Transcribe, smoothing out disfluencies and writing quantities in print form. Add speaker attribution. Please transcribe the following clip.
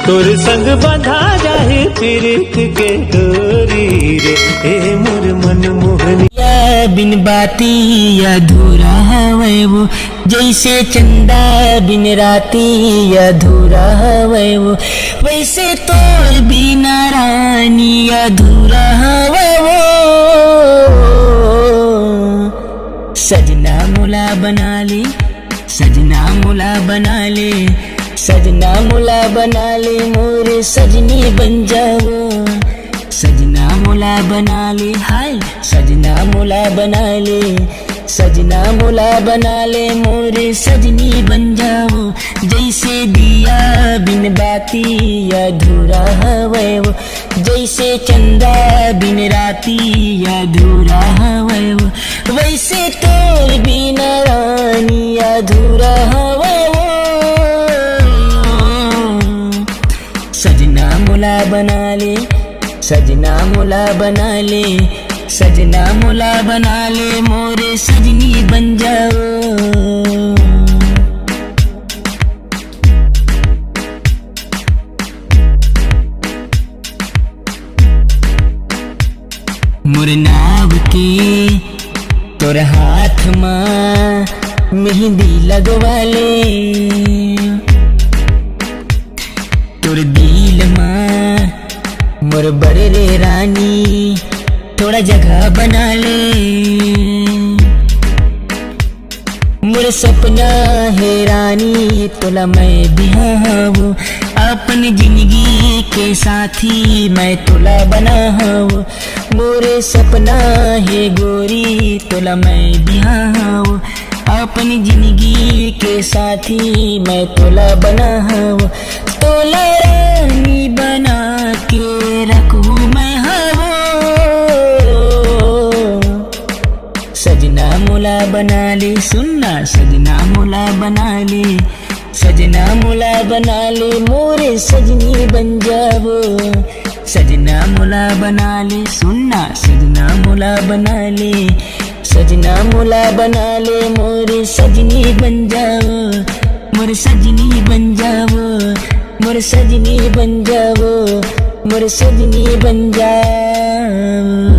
Speaker 1: तोर संग बंधा जाए प्रीत के डोरी रे ए मोर मन मोहनी।
Speaker 2: बिन बाती अधूरा हवे वो, जैसे चंदा बिन राती अधूरा हवे वो, वैसे तोर बिना रानी अधूरा हवे वो। सजना मुला बना ले, सजना मुला बना ले, सजना मुला बना ले, मोरे सजनी बन जाओ। सजना मुला बना ले, हाय सजना मुला बना ले, सजना मुला बना ले, मोरे सजनी बन जाओ। जैसे दिया बिन बाती अधूरा हवे वो, जैसे चंदा बिन राती अधूरा हवे वो, वैसे तोर बिना रानी अधूरा हवे वो। सजना मुला बना ले, सजना मुला बना ले, सजना मुला बना ले, मोरे सजनी बन जाओ। मोर नाव के तोर हाथ माँ मेहंदी लगवा ले, तोर दिल माँ मोर बड़े रे रानी थोड़ा जगह बना ले। मोर सपना है रानी तोला मैं बिहाऊ, अपनी जिंदगी के साथी मैं तोला बनाऊ। मोरे सपना है गोरी तोला मैं बिहाऊ, अपनी जिंदगी के साथी मैं तोला बनाऊ। तोला रानी बना के रखूं मैं हवो। सजना मुला बना ले, सुनना सजना मुला बना ले, सजना मुला बना ले, मोरे सजनी बन जाओ। सजना मुला बना ले, सुनना सजना मुला बना ले, सजना मुला बना ले, मोरे सजनी बन जाओ। मोर सजनी बन जाओ, मोर सजनी बन जाओ, मोर सजनी बन जाओ।